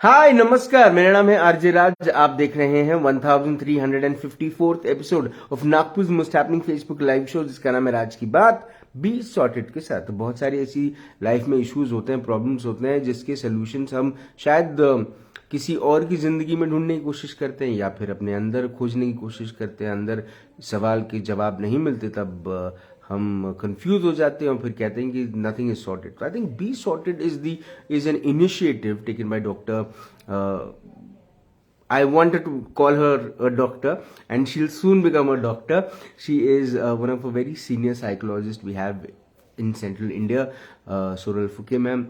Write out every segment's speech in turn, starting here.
हाय नमस्कार, मेरा नाम है आरजे राज। आप देख रहे हैं 1354th episode of Nagpur most happening Facebook live show, जिसका नाम है राज की बात बी सॉर्टेड के साथ। बहुत सारी ऐसी लाइफ में इश्यूज होते हैं, प्रॉब्लम्स होते हैं, जिसके सोल्यूशंस हम शायद किसी और की जिंदगी में ढूंढने की कोशिश करते हैं या फिर अपने अंदर खोजने की कोशिश करते हैं। अंदर सवाल के जवाब नहीं मिलते, तब हम कंफ्यूज हो जाते हैं और फिर कहते हैं कि नथिंग इज सॉर्टेड। तो I think be sorted is an initiative taken by doctor I wanted to call her a doctor, and she'll soon become a doctor. She is one of a very senior psychologists we have in Central India, Soral Fuke ma'am.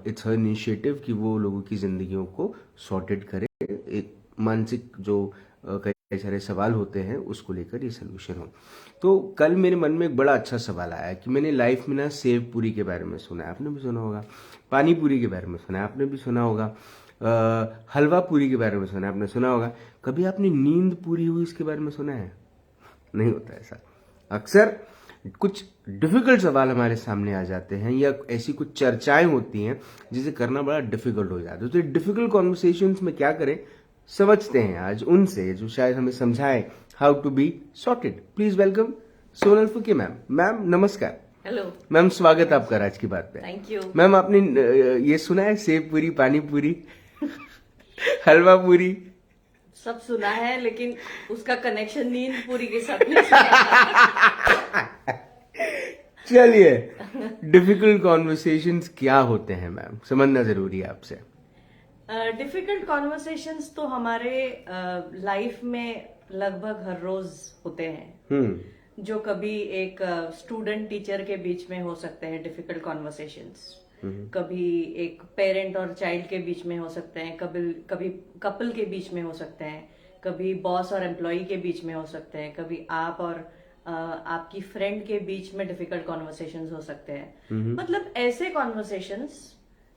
It's her initiative कि वो लोगों की जिंदगियों को sorted करे, एक मानसिक जो कई सारे सवाल होते हैं उसको लेकर ये सोल्यूशन हो। तो कल मेरे मन में एक बड़ा अच्छा सवाल आया कि मैंने लाइफ में ना सेव पूरी के बारे में सुना है, आपने भी सुना होगा। पानी पूरी के बारे में सुना है, आपने भी सुना होगा। हलवा पूरी के बारे में सुना है, आपने सुना होगा। कभी आपने नींद पूरी हुई इसके बारे में सुना है? नहीं होता ऐसा। अक्सर कुछ डिफिकल्ट सवाल हमारे सामने आ जाते हैं या ऐसी कुछ चर्चाएं होती हैं जिसे करना बड़ा डिफिकल्ट हो जाता है। तो डिफिकल्ट कॉन्वर्सेशंस में क्या करें, समझते हैं आज उनसे जो शायद हमें समझाए how to be sorted. Please welcome Sonal Phuke ma'am. Ma'am नमस्कार। हेलो मैम, स्वागत आपका राज की बात पे। Thank you. मैम, आपने ये सुना है सेब पूरी, पानी पूरी, हलवा पूरी? सब सुना है, लेकिन उसका कनेक्शन नींद पूरी के साथ नहीं सुना। चलिए, डिफिकल्ट कॉन्वर्सेशंस क्या होते हैं मैम, समझना जरूरी है आपसे। डिफिकल्ट कॉन्वर्सेशंस तो हमारे लाइफ में लगभग हर रोज होते हैं, जो कभी एक स्टूडेंट टीचर के बीच में हो सकते हैं डिफिकल्ट कॉन्वर्सेशंस, कभी एक पेरेंट और चाइल्ड के बीच में हो सकते हैं, कभी कपल के बीच में हो सकते हैं, कभी बॉस और एम्प्लॉय के बीच में हो सकते हैं, कभी आप और आपकी फ्रेंड के बीच में डिफिकल्ट कॉन्वर्सेशंस हो सकते हैं। मतलब ऐसे कॉन्वर्सेशंस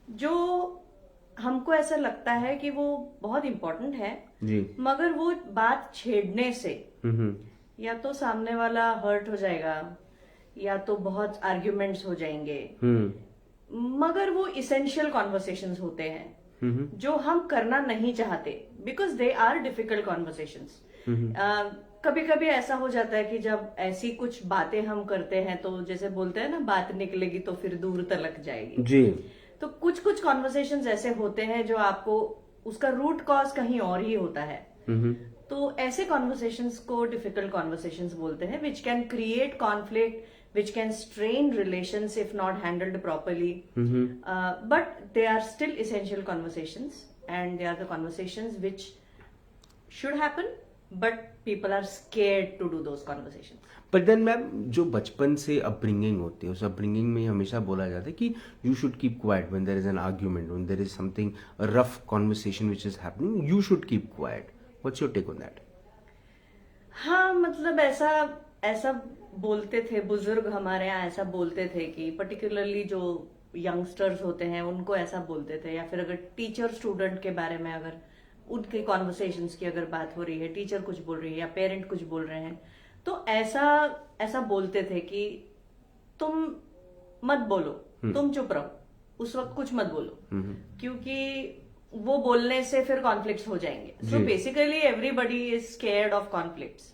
जो हमको ऐसा लगता है कि वो बहुत इंपॉर्टेंट है जी, मगर वो बात छेड़ने से या तो सामने वाला हर्ट हो जाएगा या तो बहुत आर्ग्यूमेंट्स हो जाएंगे, मगर वो इसेंशियल कॉन्वर्सेशंस होते हैं जो हम करना नहीं चाहते, because they are difficult conversations. कभी कभी ऐसा हो जाता है कि जब ऐसी कुछ बातें हम करते हैं तो जैसे बोलते हैं ना, बात निकलेगी तो फिर दूर तलक जाएगी जी। तो कुछ कुछ कॉन्वर्सेशंस ऐसे होते हैं जो आपको उसका रूट कॉज कहीं और ही होता है। तो ऐसे कॉन्वर्सेशंस को डिफिकल्ट कॉन्वर्सेशंस बोलते हैं, which can create conflict, which can strain relations if not handled properly. But they are still essential conversations, and they are the conversations which should happen, but people are scared to do those conversations. But then ma'am, जो बचपन से upbringing होती है, उस upbringing में हमेशा बोला जाता है कि you should keep quiet when there is an argument, when there is something rough conversation which is happening, you should keep quiet. What's your take on that? हाँ, मतलब ऐसा बोलते थे बुजुर्ग, हमारे यहाँ ऐसा बोलते थे कि पर्टिकुलरली जो यंगस्टर्स होते हैं उनको ऐसा बोलते थे, या फिर अगर टीचर स्टूडेंट के बारे में अगर उनके कॉन्वर्सेशंस की अगर बात हो रही है, टीचर कुछ बोल रही है या पेरेंट कुछ बोल रहे हैं, तो ऐसा बोलते थे कि तुम मत बोलो, तुम चुप रहो, उस वक्त कुछ मत बोलो, क्योंकि वो बोलने से फिर कॉन्फ्लिक्ट्स हो जाएंगे। So basically everybody is scared of conflicts.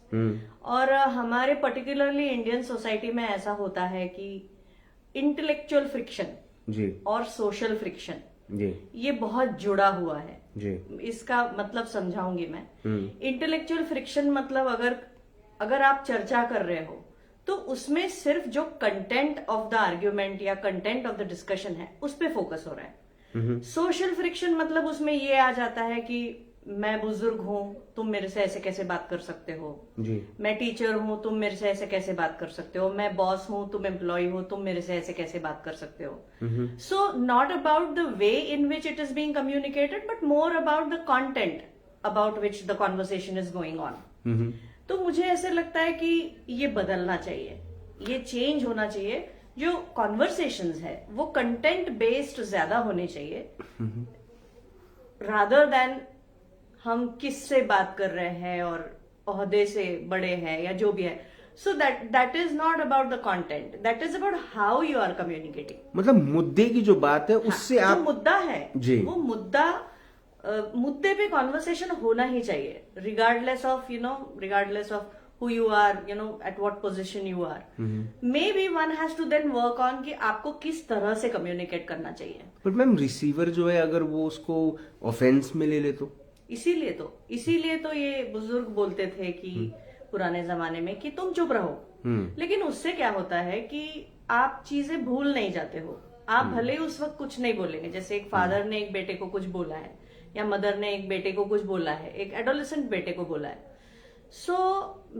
और हमारे पर्टिकुलरली इंडियन सोसाइटी में ऐसा होता है कि इंटेलेक्चुअल फ्रिक्शन और सोशल फ्रिक्शन ये बहुत जुड़ा हुआ है जी। इसका मतलब समझाऊंगी मैं। इंटेलेक्चुअल फ्रिक्शन मतलब अगर आप चर्चा कर रहे हो तो उसमें सिर्फ जो कंटेंट ऑफ द आर्ग्यूमेंट या कंटेंट ऑफ द डिस्कशन है उस पर फोकस हो रहा है। सोशल फ्रिक्शन मतलब उसमें ये आ जाता है कि मैं बुजुर्ग हूं, तुम मेरे से ऐसे कैसे बात कर सकते हो जी। मैं टीचर हूं, तुम मेरे से ऐसे कैसे बात कर सकते हो। मैं बॉस हूं, तुम एम्प्लॉय हो, तुम मेरे से ऐसे कैसे बात कर सकते हो। So not about the way in which it is being communicated, but more about the content about which the conversation is going on. तो मुझे ऐसे लगता है कि ये बदलना चाहिए, ये चेंज होना चाहिए। जो कॉन्वर्सेशंस है वो कंटेंट बेस्ड ज्यादा होने चाहिए, रादर देन हम किससे बात कर रहे हैं और ओहदे से बड़े हैं या जो भी है। So that is not about the content, that is about how you are communicating. मतलब मुद्दे की जो बात है उससे जो मुद्दा है जी। वो मुद्दा मुद्दे पे कॉन्वर्सेशन होना ही चाहिए, regardless of regardless of who you are, at what position you are. Maybe one has to then work on कि आपको किस तरह से कम्युनिकेट करना चाहिए. बट मैम रिसीवर जो है अगर वो उसको ऑफेंस में ले ले तो इसीलिए तो ये बुजुर्ग बोलते थे कि पुराने जमाने में कि तुम चुप रहो. लेकिन उससे क्या होता है कि आप चीजें भूल नहीं जाते हो. आप भले ही उस वक्त कुछ नहीं बोलेंगे, जैसे एक फादर ने एक बेटे को कुछ बोला है या मदर ने एक बेटे को कुछ बोला है, एक एडोलेसेंट बेटे को बोला है. So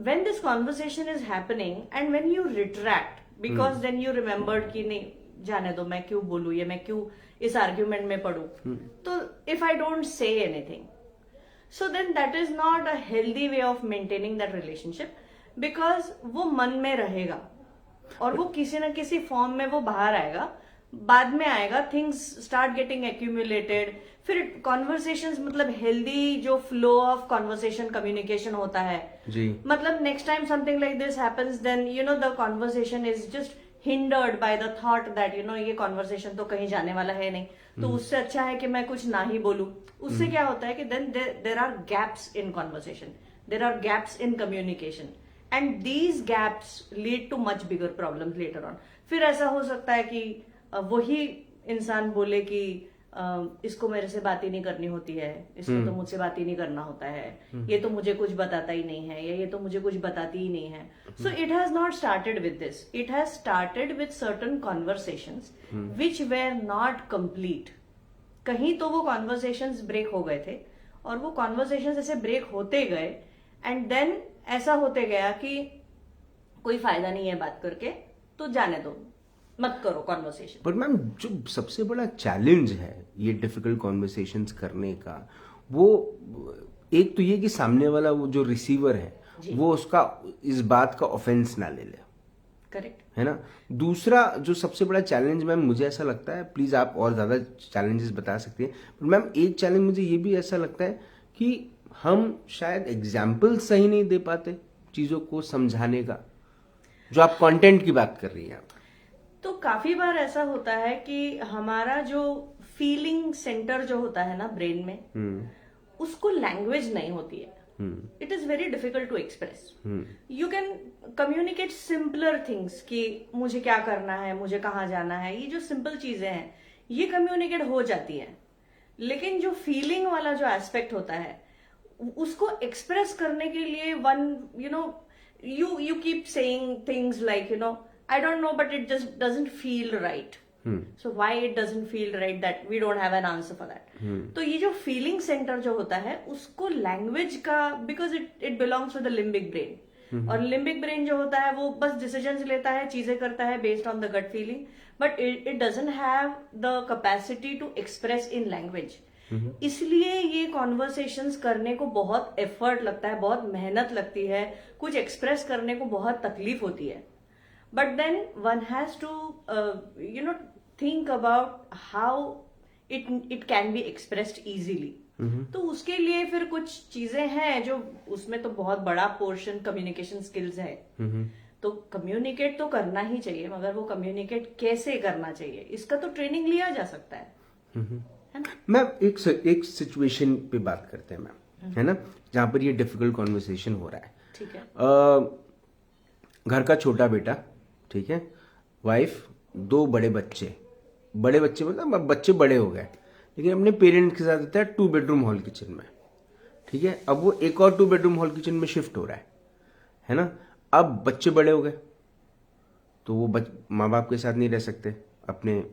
when this conversation is happening and when you retract, because then you remembered कि नहीं जाने दो, मैं क्यों बोलूं या मैं क्यों इस आर्ग्यूमेंट में पढ़ूं. तो if I don't say anything, so then that is not a healthy way of maintaining that relationship, because वो मन में रहेगा और वो किसी न किसी फॉर्म में वो बाहर आएगा, बाद में आएगा, थिंग्स स्टार्ट गेटिंग एक्यूमुलेटेड. फिर कॉन्वर्सेशंस मतलब हेल्दी जो फ्लो ऑफ कॉन्वर्सेशन कम्युनिकेशन होता है जी, मतलब next time something like this happens then the conversation is just hindered by the thought that ये कॉन्वर्सेशन तो कहीं जाने वाला है नहीं, तो उससे अच्छा है कि मैं कुछ ना ही बोलूं. उससे क्या होता है कि then there are gaps in conversation, there are gaps in communication, and these gaps lead to much bigger problems later on. फिर ऐसा हो सकता है कि वही इंसान बोले कि इसको मेरे से बात ही नहीं करनी होती है, इसको तो मुझसे बात ही नहीं करना होता है, ये तो मुझे कुछ बताता ही नहीं है, या ये तो मुझे कुछ बताती ही नहीं है. So it has not started with this, it has started with certain conversations which were not complete. कहीं तो वो कॉन्वर्सेशंस ब्रेक हो गए थे और वो कॉन्वर्सेशंस ऐसे ब्रेक होते गए एंड देन ऐसा होते गया कि कोई फायदा नहीं है बात करके, तो जाने दो, मत करो कॉन्वर्सेशन. बट मैम जो सबसे बड़ा चैलेंज है ये डिफिकल्ट कॉन्वर्सेशंस करने का, वो एक तो ये कि सामने वाला वो जो रिसीवर है वो उसका इस बात का ऑफेंस ना ले ले. करेक्ट है ना. दूसरा जो सबसे बड़ा चैलेंज मैम मुझे ऐसा लगता है, प्लीज आप और ज्यादा चैलेंजेस बता सकते हैं, बट मैम एक चैलेंज मुझे ये भी ऐसा लगता है कि हम शायद एग्जाम्पल सही नहीं दे पाते चीजों को समझाने का, जो आप कंटेंट की बात कर रही हैं. तो काफी बार ऐसा होता है कि हमारा जो फीलिंग सेंटर जो होता है ना ब्रेन में, उसको लैंग्वेज नहीं होती है. It is very difficult to express. You can communicate simpler things कि मुझे क्या करना है, मुझे कहाँ जाना है, ये जो सिंपल चीजें हैं ये कम्युनिकेट हो जाती है. लेकिन जो फीलिंग वाला जो एस्पेक्ट होता है उसको एक्सप्रेस करने के लिए you keep saying things like I don't know, but it just doesn't feel right. So why it doesn't feel right, that we don't have an answer for that. तो ये जो फीलिंग सेंटर जो होता है उसको लैंग्वेज का, because it belongs to the limbic brain, और limbic brain जो होता है वो बस डिसीजंस लेता है, चीजें करता है based on the gut feeling, but it doesn't have the capacity to express in language. इसलिए ये कॉन्वर्सेशंस करने को बहुत एफर्ट लगता है, बहुत मेहनत लगती है, कुछ एक्सप्रेस करने को बहुत तकलीफ होती है. But then one has to, think about how it can be expressed easily. तो उसके लिए फिर कुछ चीजें हैं जो उसमें तो बहुत बड़ा पोर्शन कम्युनिकेशन स्किल्स है. तो कम्युनिकेट तो करना ही चाहिए, मगर वो कम्युनिकेट कैसे करना चाहिए इसका तो ट्रेनिंग लिया जा सकता है. है ना. मैम एक सिचुएशन पे बात करते हैं मैम, है ना, जहां पर ये डिफिकल्ट कॉन्वर्सेशन हो रहा है. ठीक है. घर का छोटा बेटा, ठीक है, वाइफ, 2 बड़े बच्चे मतलब अब बच्चे बड़े हो गए, लेकिन अपने पेरेंट्स के साथ रहता है 2 बेडरूम हॉल किचन में. ठीक है. अब वो एक और 2 बेडरूम हॉल किचन में शिफ्ट हो रहा है ना. अब बच्चे बड़े हो गए तो वो माँ बाप के साथ नहीं रह सकते अपने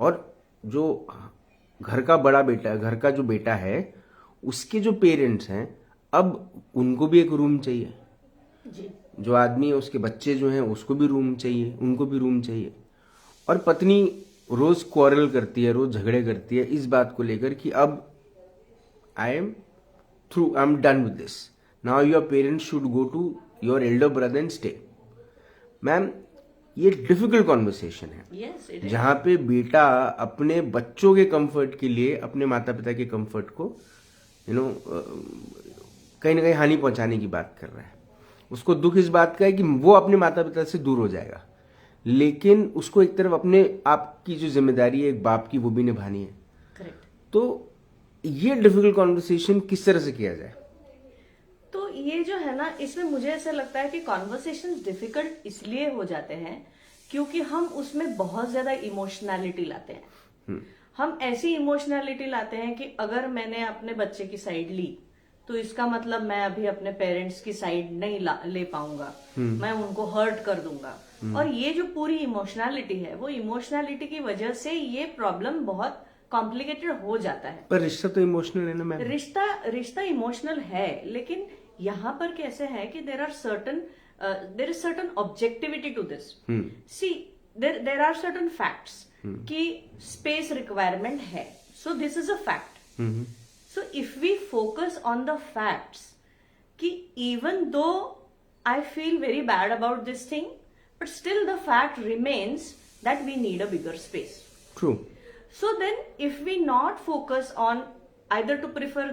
और जो घर का बड़ा बेटा, घर का जो बेटा है उसके जो पेरेंट्स हैं, अब उनको भी एक रूम चाहिए जी. जो आदमी है उसके बच्चे जो हैं उसको भी रूम चाहिए, उनको भी रूम चाहिए. और पत्नी रोज क्वारल करती है, रोज झगड़े करती है इस बात को लेकर कि अब I am done with this, now your parents should go to your elder brother and stay. Ma'am ये डिफिकल्ट कॉन्वर्सेशन है. Yes, it is. जहां पे बेटा अपने बच्चों के कंफर्ट के लिए अपने माता पिता के कंफर्ट को कहीं ना कहीं हानि पहुंचाने की बात कर रहा है. उसको दुख इस बात का है कि वो अपने माता पिता से दूर हो जाएगा, लेकिन उसको एक तरफ अपने आप की जो जिम्मेदारी है एक बाप की वो भी निभानी है. करेक्ट. तो ये डिफिकल्ट कॉन्वर्सेशन किस तरह से किया जाए? तो ये जो है ना, इसमें मुझे ऐसा लगता है कि कॉन्वर्सेशंस डिफिकल्ट इसलिए हो जाते हैं क्योंकि हम उसमें बहुत ज्यादा इमोशनैलिटी लाते हैं। हम ऐसी इमोशनैलिटी लाते हैं कि अगर मैंने अपने बच्चे की साइड ली तो इसका मतलब मैं अभी अपने पेरेंट्स की साइड नहीं ले पाऊंगा, मैं उनको हर्ट कर दूंगा। और ये जो पूरी इमोशनैलिटी है, वो इमोशनैलिटी की वजह से ये प्रॉब्लम बहुत कॉम्प्लिकेटेड हो जाता है। पर रिश्ता तो इमोशनल है ना मैम। रिश्ता इमोशनल है, लेकिन यहाँ पर कैसे है कि there is certain objectivity to this. See there are certain facts कि स्पेस रिक्वायरमेंट है, so this is a fact. So if we focus on the facts कि even though I feel very bad about this thing, but still the fact remains that we need a bigger space. True. So then, if we not focus on either to prefer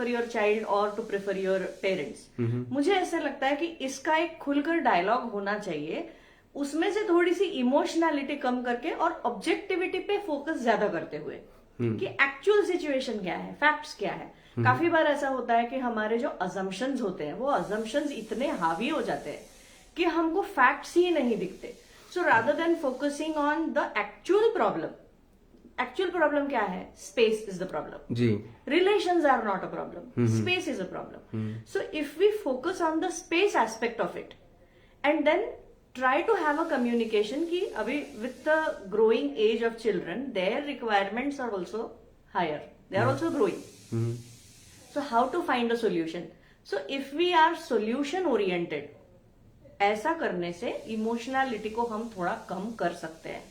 your child or to prefer your parents, मुझे ऐसा लगता है कि इसका एक खुलकर dialogue होना चाहिए, उसमें से थोड़ी सी इमोशनैलिटी कम करके और ऑब्जेक्टिविटी पे फोकस ज्यादा करते हुए कि एक्चुअल सिचुएशन क्या है, फैक्ट्स क्या है। काफी बार ऐसा होता है कि हमारे जो अजम्पशंस होते हैं वो अजम्पशंस इतने हावी हो जाते हैं कि हमको फैक्ट्स ही नहीं दिखते। So rather than focusing on the actual problem क्या है? Space is the problem. Ji. Relations are not a problem. Space is a problem. So if we focus on the space aspect of it and then try to have a communication कि अभी with the growing age of children, their requirements are also higher. They are also growing. So how to find a solution? So if we are solution oriented, ऐसा करने से emotionality को हम थोड़ा कम कर सकते हैं।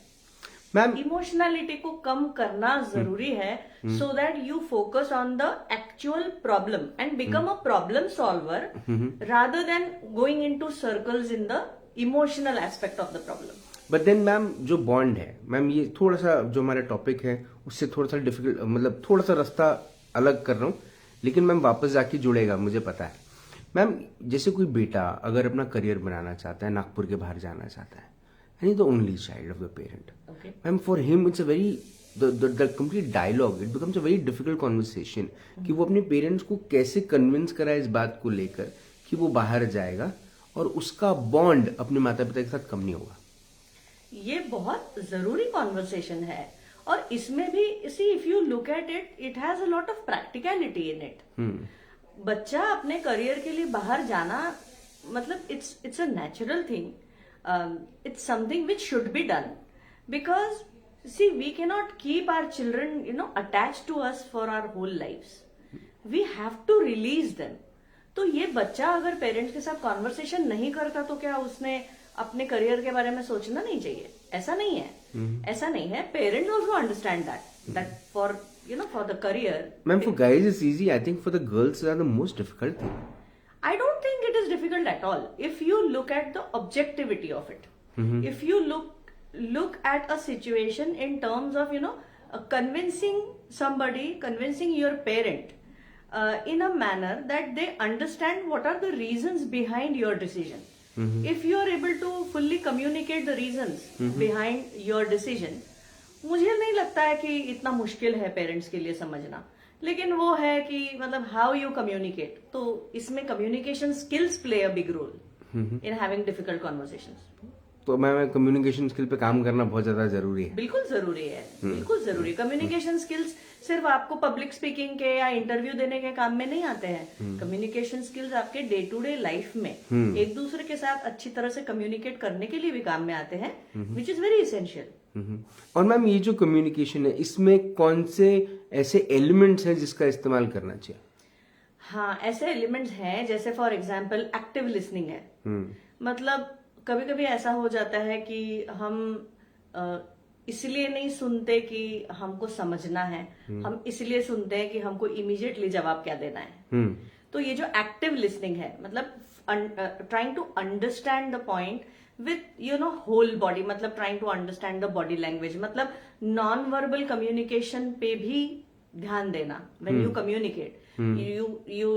मैम इमोशनैलिटी को कम करना जरूरी है so that you focus on the actual problem and become a problem solver rather than going into circles in the emotional aspect of the problem. But then ma'am जो बॉन्ड है ma'am, ये थोड़ा सा जो हमारा टॉपिक है उससे थोड़ा सा डिफिकल्ट, मतलब थोड़ा सा रास्ता अलग कर रहा हूँ, लेकिन मैम वापस जाके जुड़ेगा, मुझे पता है। मैम जैसे कोई बेटा अगर अपना करियर बनाना चाहता है, नागपुर के बाहर जाना चाहता है, and he the only child of the parent, ma'am for him it's a very the complete dialogue, it becomes a very difficult conversation कि वो अपने पेरेंट्स को कैसे कन्विंस कराए इस बात को लेकर कि वो बाहर जाएगा और उसका बॉन्ड अपने माता पिता के साथ कम नहीं होगा। ये बहुत जरूरी कॉन्वर्सेशन है और इसमें भी see if you look at it, it has a lot of practicality in it. बच्चा अपने करियर के लिए बाहर जाना मतलब it's a natural thing, it's something which should be done because see we cannot keep our children attach to us for our whole lifes, we have to release them. तो ये बच्चा अगर पेरेंट्स के साथ कॉन्वर्सेशन नहीं करता तो क्या उसने अपने करियर के बारे में सोचना नहीं चाहिए? ऐसा नहीं है, ऐसा नहीं है। Parents also understand that for for the career. Ma'am, for guys it's easy. I think for the girls are the most difficult thing. I don't think it is difficult at all. If you look at the objectivity of it, if you look at a situation in terms of convincing somebody, convincing your parent in a manner that they understand what are the reasons behind your decision. If you are able to fully communicate the reasons behind your decision, मुझे नहीं लगता है कि इतना मुश्किल है parents के लिए समझना, लेकिन वो है कि मतलब हाउ यू कम्युनिकेट। तो इसमें communication skills play a big role in having difficult conversations. तो मैम कम्युनिकेशन स्किल पे काम करना बहुत ज्यादा जरूरी है। बिल्कुल जरूरी है, बिल्कुल जरूरी। कम्युनिकेशन स्किल्स सिर्फ आपको पब्लिक स्पीकिंग के या इंटरव्यू देने के काम में नहीं आते हैं। कम्युनिकेशन स्किल्स आपके डे टू डे लाइफ में एक दूसरे के साथ अच्छी तरह से कम्युनिकेट करने के लिए भी काम में आते हैं, विच इज वेरी इसेंशियल। और मैम ये जो कम्युनिकेशन है इसमें कौन से ऐसे एलिमेंट्स हैं जिसका इस्तेमाल करना चाहिए? हाँ, ऐसे एलिमेंट्स हैं जैसे फॉर एग्जांपल एक्टिव लिसनिंग है। मतलब कभी कभी ऐसा हो जाता है कि हम इसलिए नहीं सुनते कि हमको समझना है, हम इसलिए सुनते हैं कि हमको इमीडिएटली जवाब क्या देना है। तो ये जो एक्टिव लिसनिंग है, मतलब trying to understand the point with whole body, मतलब trying to understand the body language, मतलब नॉन वर्बल कम्युनिकेशन पे भी ध्यान देना। when you communicate, you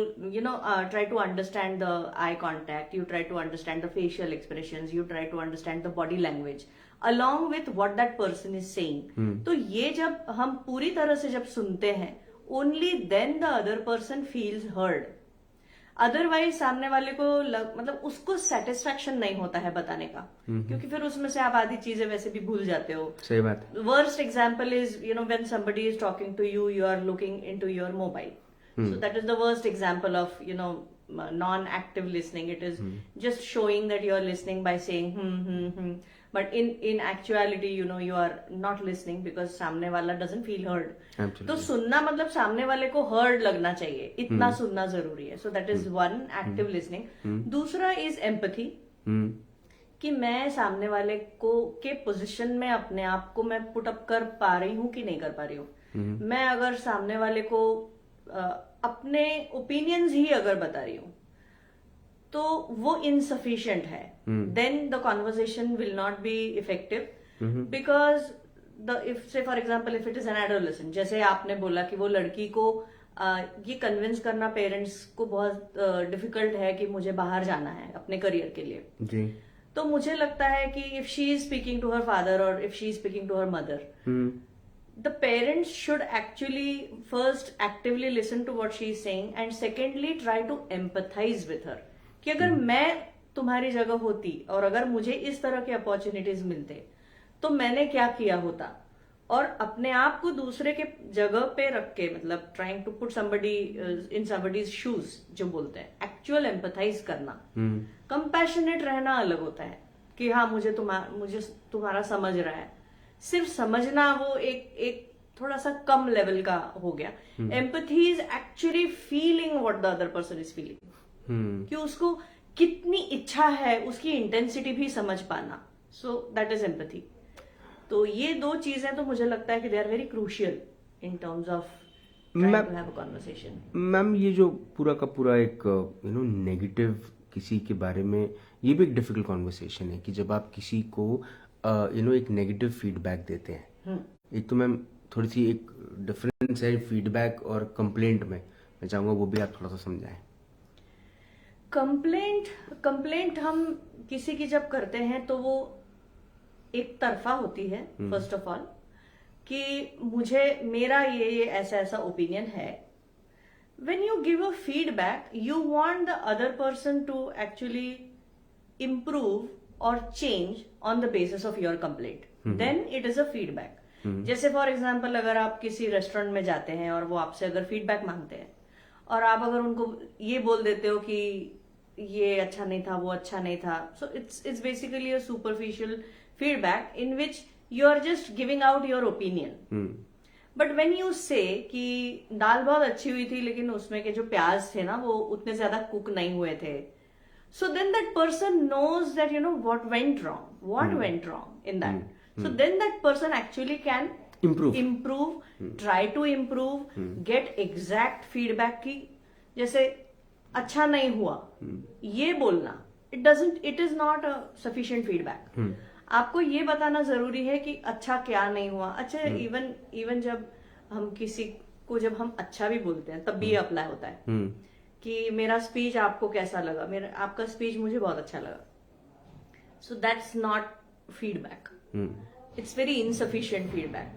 try to understand the eye contact, you try to understand the facial expressions, you try to understand the body language along with what that person is saying. तो ये जब हम पूरी तरह से जब सुनते हैं, only then the other person feels heard. Otherwise सामने वाले को मतलब उसको सेटिस्फेक्शन नहीं होता है बताने का, क्योंकि फिर उसमें से आप आधी चीजें वैसे भी भूल जाते हो. सही बात. Worst example is when somebody is talking to you, you are looking into your mobile. So that is the worst example of non-active listening. It is just showing that you are listening by saying but in actuality you are not listening because सामने वाला doesn't feel heard. Absolutely. तो सुनना मतलब सामने वाले को heard लगना चाहिए, इतना सुनना जरूरी है. So that is one, active listening. दूसरा is empathy. कि मैं सामने वाले को के पोजीशन में अपने आप को मैं पुट अप कर पा रही हूँ कि नहीं कर पा रही हूँ. मैं अगर सामने वाले को अपने ओपिनियंस ही अगर बता रही हूँ तो वो इनसफिशिएंट है. Then the conversation will not be effective because if say for example if it is an adolescent, जैसे आपने बोला कि वो लड़की को ये कन्विंस करना पेरेंट्स को बहुत डिफिकल्ट है कि मुझे बाहर जाना है अपने करियर के लिए जी. तो मुझे लगता है कि if she is speaking to her father और if she is speaking to her mother, the parents should actually first actively listen to what she is saying and secondly try to empathize with her. कि अगर मैं तुम्हारी जगह होती और अगर मुझे इस तरह के अपॉर्चुनिटीज मिलते तो मैंने क्या किया होता, और अपने आप को दूसरे के जगह पे रख के मतलब trying to put somebody in somebody's shoes जो बोलते हैं, एक्चुअल एम्पथाइज करना. कंपैशनेट रहना अलग होता है कि हाँ मुझे तुम्हारा समझ रहा है. सिर्फ समझना वो एक थोड़ा सा कम लेवल का हो गया. Empathy is actually feeling what the other person is feeling, कि उसको कितनी इच्छा है उसकी इंटेंसिटी भी समझ पाना. So that is empathy. तो ये दो चीजें तो मुझे लगता है कि they are very crucial in terms of trying to have a conversation. Ma'am ये जो पूरा का पूरा एक नेगेटिव किसी के बारे में, ये भी एक डिफिकल्ट कॉन्वर्सेशन है कि जब आप किसी को एक नेगेटिव फीडबैक देते हैं. एक तो मैम थोड़ी सी एक डिफरेंस है फीडबैक और कंप्लेंट में, मैं चाहूंगा वो भी आप थोड़ा सा समझाएं. कंप्लेंट हम किसी की जब करते हैं तो वो एक तरफा होती है. फर्स्ट ऑफ ऑल कि मुझे मेरा ये ऐसा ऐसा ओपिनियन है. When you give a feedback you want the other person to actually improve और change on the basis of your complaint. Then it is a feedback. जैसे फॉर एग्जाम्पल अगर आप किसी रेस्टोरेंट में जाते हैं और वो आपसे अगर फीडबैक मांगते हैं और आप अगर उनको ये बोल देते हो कि ये अच्छा नहीं था, वो अच्छा नहीं था, so it's basically a superficial feedback in which you are just giving out your opinion. But when you say कि दाल बहुत अच्छी हुई थी लेकिन उसमें के जो प्याज थे ना वो उतने ज्यादा कुक नहीं हुए थे, so then that person knows that what went wrong in that. So then that person actually can improve, try to improve, get exact feedback की जैसे अच्छा नहीं हुआ ये बोलना, it is not a sufficient feedback. आपको ये बताना जरूरी है कि अच्छा क्या नहीं हुआ. अच्छा इवन जब हम किसी को जब हम अच्छा भी बोलते हैं तब भी ये अप्लाई होता है कि मेरा स्पीच आपको कैसा लगा, आपका स्पीच मुझे बहुत अच्छा लगा. So that's not feedback. It's very insufficient feedback.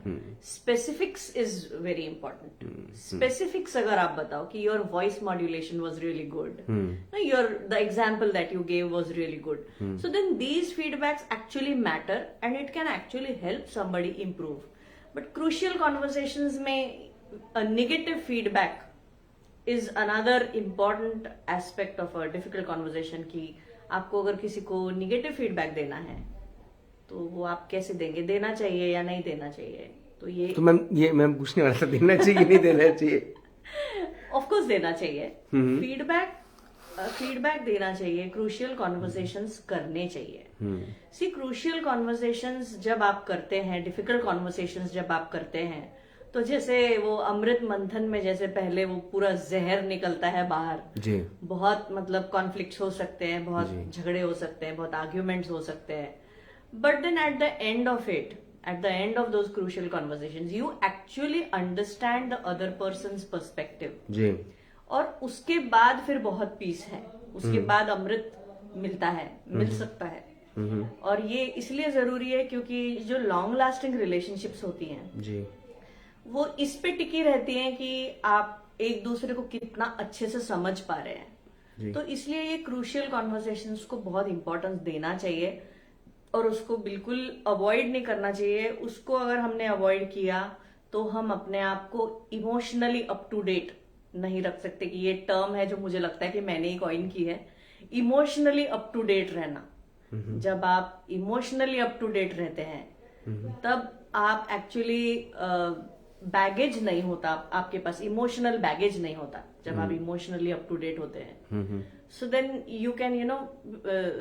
Specifics is very important. Specifics अगर आप बताओ कि your voice modulation was really good, the example that you gave was really good, so then these feedbacks actually matter and it can actually help somebody improve. But crucial conversations में negative feedback is another important aspect of a difficult conversation. कि आपको अगर किसी को negative feedback देना है तो वो आप कैसे देंगे, देना चाहिए या नहीं देना चाहिए. तो ये मैम पूछने वाला था, देना चाहिए नहीं देना चाहिए. ऑफ कोर्स देना चाहिए. फीडबैक देना चाहिए. क्रूशियल कॉन्वर्सेशंस करने चाहिए. सी क्रूशियल कॉन्वर्सेशंस जब आप करते हैं, डिफिकल्ट कॉन्वर्सेशंस जब आप करते हैं तो जैसे वो अमृत मंथन में जैसे पहले वो पूरा जहर निकलता है बाहर जी. बहुत मतलब कॉन्फ्लिक्ट्स हो सकते हैं, बहुत झगड़े हो सकते हैं, बहुत आर्ग्यूमेंट्स हो सकते हैं. But then at the end of those crucial conversations you actually understand the other person's perspective जी. और उसके बाद फिर बहुत पीस है. उसके बाद अमृत मिलता है, मिल सकता है. और ये इसलिए जरूरी है क्योंकि जो लॉन्ग लास्टिंग रिलेशनशिप्स होती हैं जी। वो इस पे टिकी रहती हैं कि आप एक दूसरे को कितना अच्छे से समझ पा रहे जी। हैं। तो इसलिए ये क्रूशियल कॉन्वर्सेशंस को बहुत इंपॉर्टेंस देना चाहिए और उसको बिल्कुल अवॉइड नहीं करना चाहिए। उसको अगर हमने अवॉइड किया तो हम अपने आप को इमोशनली अप टू डेट नहीं रख सकते, कि ये टर्म है जो मुझे लगता है कि मैंने ही कॉइन की है, इमोशनली अप टू डेट रहना। जब आप इमोशनली अप टू डेट रहते हैं तब आप एक्चुअली बैगेज नहीं होता आपके पास, इमोशनल बैगेज नहीं होता जब आप इमोशनली अप टू डेट होते हैं। So then you can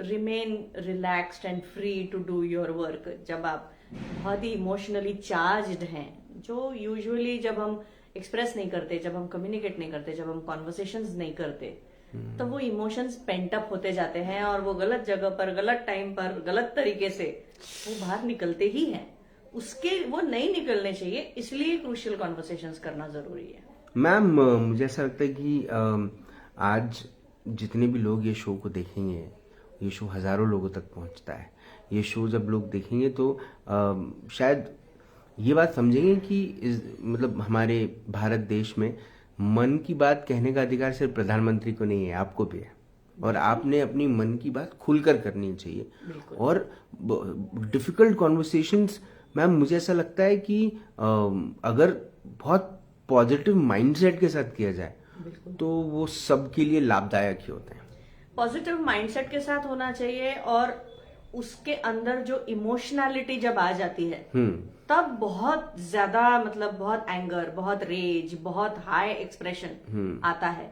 remain relaxed and free to do your work. जब आप बहुत ही इमोशनली चार्ज्ड हैं, जो यूजुअली जब हम एक्सप्रेस नहीं करते, जब हम कम्युनिकेट नहीं करते, जब हम कॉन्वर्सेशंस नहीं करते, तो वो इमोशंस पेंट अप होते जाते हैं और वो गलत जगह पर, गलत टाइम पर, गलत तरीके से वो बाहर निकलते ही हैं। उसके वो नहीं निकलने चाहिए, इसलिए क्रूशियल कॉन्वर्सेशंस करना जरूरी है। मैम, मुझे ऐसा लगता है कि आज जितने भी लोग ये शो को देखेंगे, ये शो हजारों लोगों तक पहुंचता है। ये शो जब लोग देखेंगे तो शायद ये बात समझेंगे कि मतलब हमारे भारत देश में मन की बात कहने का अधिकार सिर्फ प्रधानमंत्री को नहीं है, आपको भी है। और आपने अपनी मन की बात खुलकर करनी चाहिए। और डिफिकल्ट कॉन्वर्सेशंस, मैम, मुझे ऐसा लगता है कि अगर बहुत पॉजिटिव माइंडसेट के साथ किया जाए तो वो सबके लिए लाभदायक ही होते हैं। पॉजिटिव माइंडसेट के साथ होना चाहिए और उसके अंदर जो इमोशनैलिटी जब आ जाती है तब बहुत ज्यादा, मतलब बहुत एंगर, बहुत रेज, बहुत हाई एक्सप्रेशन आता है।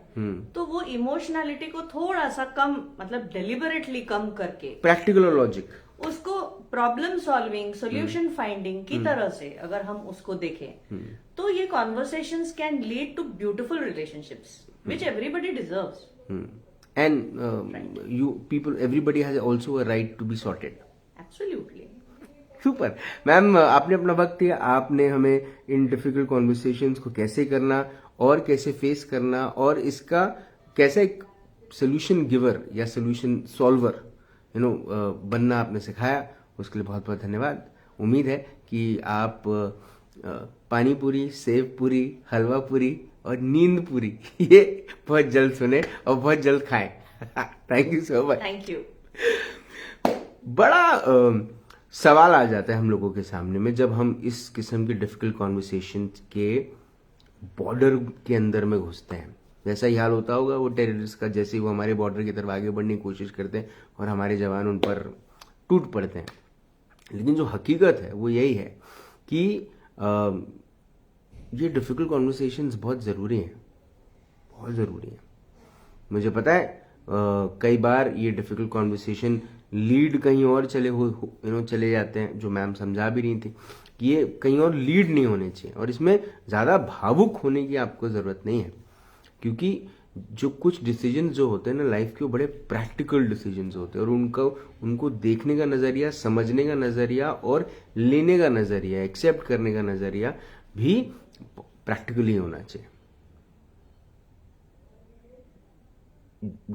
तो वो इमोशनैलिटी को थोड़ा सा कम, मतलब डेलिबरेटली कम करके, प्रैक्टिकल लॉजिक, उसको प्रॉब्लम सॉल्विंग, सॉल्यूशन फाइंडिंग की तरह से अगर हम उसको देखें तो ये conversations can lead to beautiful relationships which everybody deserves. and everybody has also a right to be sorted. Absolutely. Super ma'am, आपने अपना वक्त दिया, आपने हमें इन डिफिकल्ट कॉन्वर्सेशंस को कैसे करना और कैसे फेस करना और इसका कैसे एक सोल्यूशन गिवर या सोल्यूशन सॉल्वर बनना आपने सिखाया, उसके लिए बहुत बहुत धन्यवाद। उम्मीद है कि आप पानी पूरी, सेव पूरी, हलवा पूरी और नींद पूरी ये बहुत जल्द सुने और बहुत जल्द खाएं। Thank you so much. Thank you. बड़ा सवाल आ जाता है हम लोगों के सामने में जब हम इस किस्म के डिफिकल्ट कॉन्वर्सेशन के बॉर्डर के अंदर में घुसते हैं। वैसा ही हाल होता होगा वो टेररिस्ट का, जैसे वो हमारे बॉर्डर की तरफ आगे बढ़ने की कोशिश करते हैं और हमारे जवान उन पर टूट पड़ते हैं। लेकिन जो हकीकत है वो यही है कि ये डिफिकल्ट कॉन्वर्सेशंस बहुत ज़रूरी हैं, बहुत ज़रूरी हैं। मुझे पता है कई बार ये डिफिकल्ट कॉन्वर्सेशन लीड कहीं और चले जाते हैं, जो मैम समझा भी रही थी कि ये कहीं और लीड नहीं होने चाहिए और इसमें ज़्यादा भावुक होने की आपको ज़रूरत नहीं है, क्योंकि जो कुछ डिसीजन जो होते हैं ना लाइफ के, वो बड़े प्रैक्टिकल डिसीजन होते हैं और उनको देखने का नज़रिया, समझने का नज़रिया और लेने का नज़रिया, एक्सेप्ट करने का नज़रिया भी प्रैक्टिकली होना चाहिए।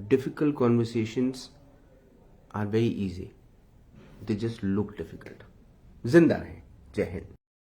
Difficult conversations are very easy, they just look difficult. जिंदा रहें। जय हिंद।